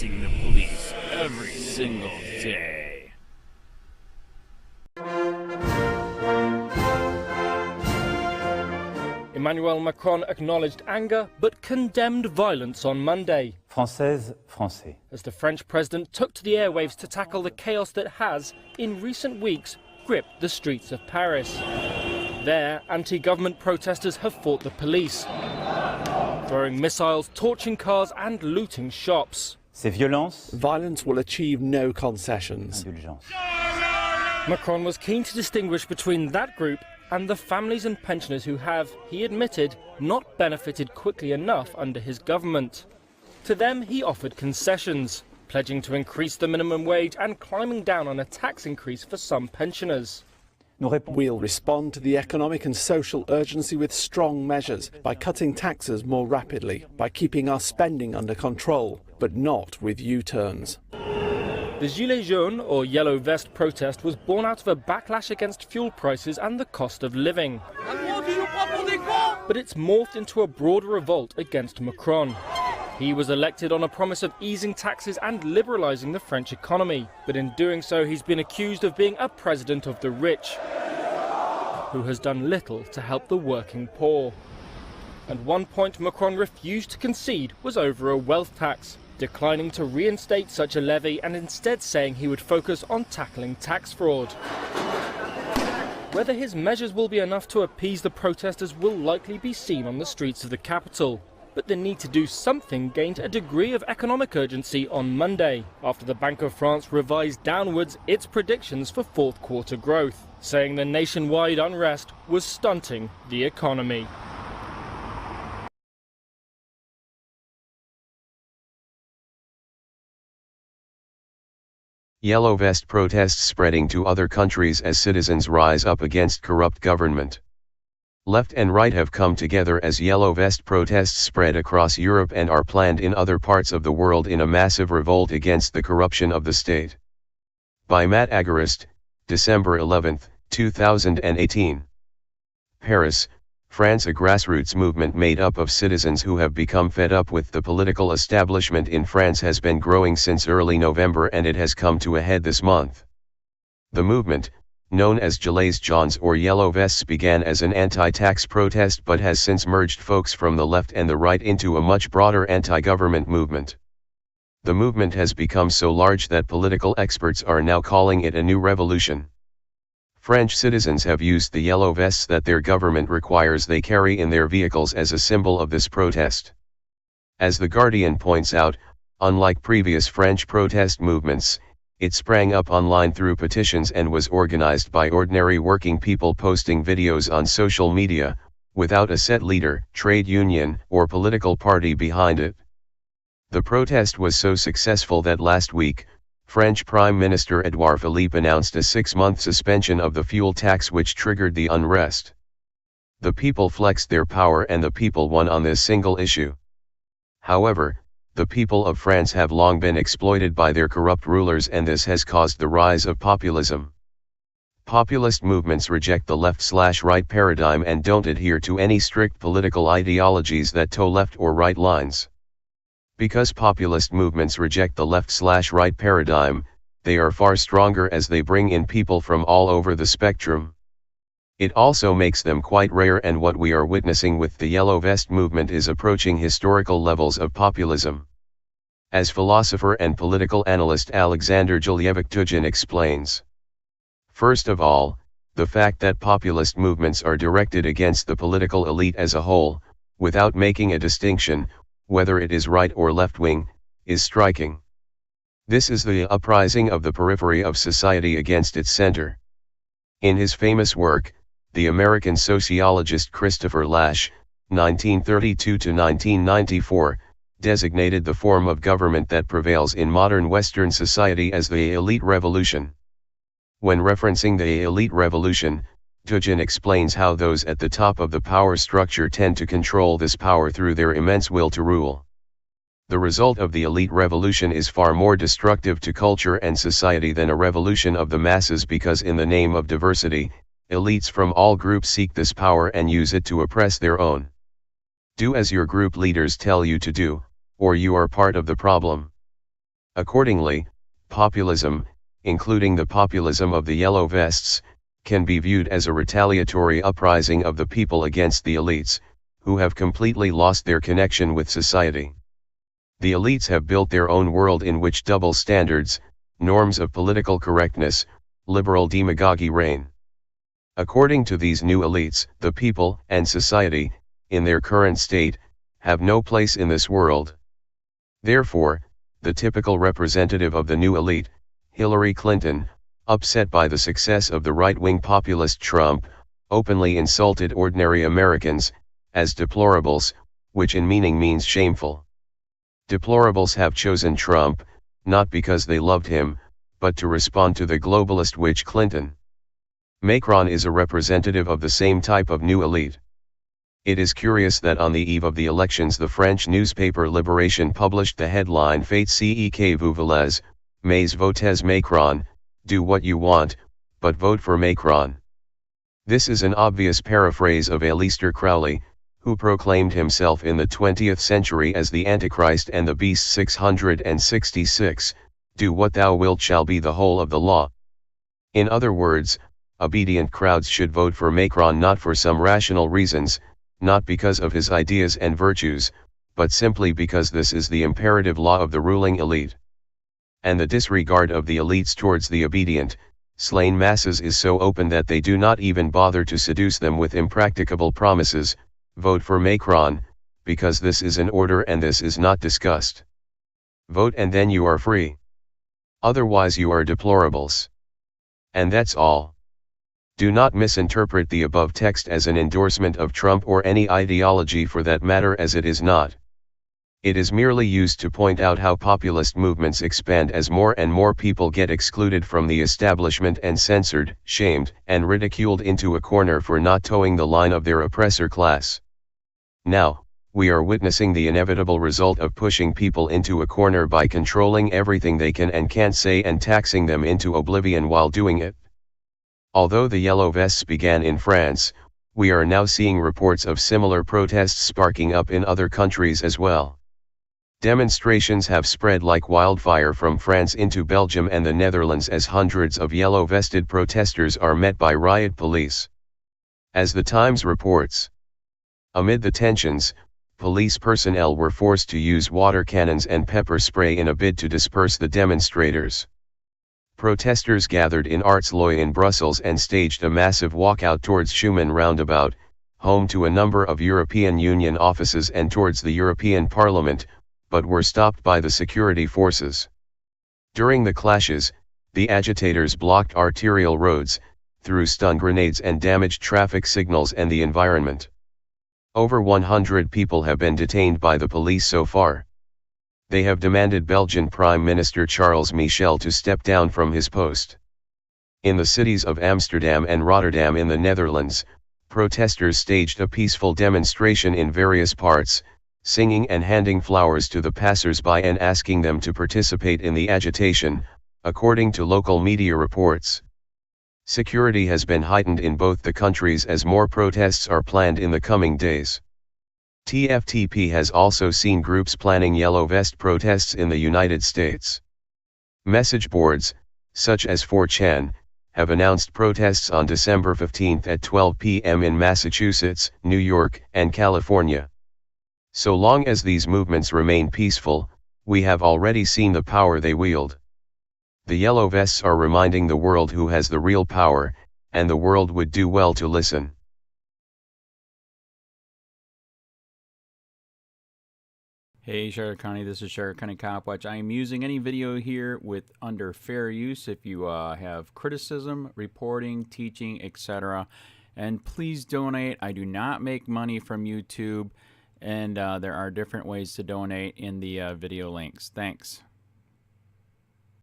facing the police every single day. Emmanuel Macron acknowledged anger but condemned violence on Monday. Française, Français. As the French president took to the airwaves to tackle the chaos that has, in recent weeks, gripped the streets of Paris. There, anti-government protesters have fought the police, throwing missiles, torching cars and looting shops. Ces violences, violence will achieve no concessions. indulgence. Macron was keen to distinguish between that group and the families and pensioners who have, he admitted, not benefited quickly enough under his government. To them he offered concessions, pledging to increase the minimum wage and climbing down on a tax increase for some pensioners. We'll respond to the economic and social urgency with strong measures, by cutting taxes more rapidly, by keeping our spending under control, but not with U-turns. The Gilets jaunes, or yellow vest protest, was born out of a backlash against fuel prices and the cost of living. But it's morphed into a broader revolt against Macron. He was elected on a promise of easing taxes and liberalising the French economy. But in doing so, he's been accused of being a president of the rich, who has done little to help the working poor. And one point Macron refused to concede was over a wealth tax, declining to reinstate such a levy and instead saying he would focus on tackling tax fraud. Whether his measures will be enough to appease the protesters will likely be seen on the streets of the capital. But the need to do something gained a degree of economic urgency on Monday, after the Bank of France revised downwards its predictions for fourth quarter growth, saying the nationwide unrest was stunting the economy. Yellow vest protests spreading to other countries as citizens rise up against corrupt government. Left and right have come together as yellow vest protests spread across Europe and are planned in other parts of the world in a massive revolt against the corruption of the state. By Matt Agarist, December 11, 2018. Paris, France. A grassroots movement made up of citizens who have become fed up with the political establishment in France has been growing since early November, and it has come to a head this month. The movement, known as Gilets jaunes or Yellow Vests, began as an anti-tax protest but has since merged folks from the left and the right into a much broader anti-government movement. The movement has become so large that political experts are now calling it a new revolution. French citizens have used the yellow vests that their government requires they carry in their vehicles as a symbol of this protest. As The Guardian points out, unlike previous French protest movements, it sprang up online through petitions and was organized by ordinary working people posting videos on social media, without a set leader, trade union, or political party behind it. The protest was so successful that last week, French Prime Minister Edouard Philippe announced a 6-month suspension of the fuel tax, which triggered the unrest. The people flexed their power and the people won on this single issue. However, the people of France have long been exploited by their corrupt rulers, and this has caused the rise of populism. Populist movements reject the left/right paradigm and don't adhere to any strict political ideologies that toe left or right lines. Because populist movements reject the left/right paradigm, they are far stronger as they bring in people from all over the spectrum. It also makes them quite rare, and what we are witnessing with the Yellow Vest movement is approaching historical levels of populism. As philosopher and political analyst Alexander Julievich-Tugin explains. First of all, the fact that populist movements are directed against the political elite as a whole, without making a distinction, whether it is right or left-wing, is striking. This is the uprising of the periphery of society against its center. In his famous work, the American sociologist Christopher Lasch, 1932–1994, designated the form of government that prevails in modern Western society as the elite revolution. When referencing the elite revolution, Tugin explains how those at the top of the power structure tend to control this power through their immense will to rule. The result of the elite revolution is far more destructive to culture and society than a revolution of the masses, because in the name of diversity, elites from all groups seek this power and use it to oppress their own. Do as your group leaders tell you to do, or you are part of the problem. Accordingly, populism, including the populism of the Yellow Vests, can be viewed as a retaliatory uprising of the people against the elites, who have completely lost their connection with society. The elites have built their own world in which double standards, norms of political correctness, liberal demagoguery reign. According to these new elites, the people and society, in their current state, have no place in this world. Therefore, the typical representative of the new elite, Hillary Clinton, upset by the success of the right-wing populist Trump, openly insulted ordinary Americans as deplorables, which in meaning means shameful. Deplorables have chosen Trump, not because they loved him, but to respond to the globalist witch Clinton. Macron is a representative of the same type of new elite. It is curious that on the eve of the elections the French newspaper Libération published the headline Faites ce que vous voulez, mais votez Macron, do what you want, but vote for Macron. This is an obvious paraphrase of Aleister Crowley, who proclaimed himself in the 20th century as the Antichrist and the Beast. 666, do what thou wilt shall be the whole of the law. In other words, obedient crowds should vote for Macron not for some rational reasons, not because of his ideas and virtues, but simply because this is the imperative law of the ruling elite. And the disregard of the elites towards the obedient, slain masses is so open that they do not even bother to seduce them with impracticable promises. Vote for Macron, because this is an order and this is not discussed. Vote and then you are free. Otherwise you are deplorables. And that's all. Do not misinterpret the above text as an endorsement of Trump or any ideology for that matter, as it is not. It is merely used to point out how populist movements expand as more and more people get excluded from the establishment and censored, shamed, and ridiculed into a corner for not towing the line of their oppressor class. Now, we are witnessing the inevitable result of pushing people into a corner by controlling everything they can and can't say and taxing them into oblivion while doing it. Although the Yellow Vests began in France, we are now seeing reports of similar protests sparking up in other countries as well. Demonstrations have spread like wildfire from France into Belgium and the Netherlands as hundreds of yellow-vested protesters are met by riot police. As the Times reports, amid the tensions, police personnel were forced to use water cannons and pepper spray in a bid to disperse the demonstrators. Protesters gathered in Arts-Loy in Brussels and staged a massive walkout towards Schuman roundabout, home to a number of European Union offices, and towards the European Parliament, but were stopped by the security forces. During the clashes, the agitators blocked arterial roads, threw stun grenades and damaged traffic signals and the environment. Over 100 people have been detained by the police so far. They have demanded Belgian Prime Minister Charles Michel to step down from his post. In the cities of Amsterdam and Rotterdam in the Netherlands, protesters staged a peaceful demonstration in various parts, singing and handing flowers to the passers-by and asking them to participate in the agitation, according to local media reports. Security has been heightened in both the countries as more protests are planned in the coming days. TFTP has also seen groups planning Yellow Vest protests in the United States. Message boards, such as 4chan, have announced protests on December 15 at 12 p.m. in Massachusetts, New York, and California. So long as these movements remain peaceful, we have already seen the power they wield. The Yellow Vests are reminding the world who has the real power, and the world would do well to listen. Hey Charlotte County, this is Charlotte County COPWATCH. I am using any video here with under fair use if you have criticism, reporting, teaching, etc. And please donate. I do not make money from YouTube, and there are different ways to donate in the video links. Thanks.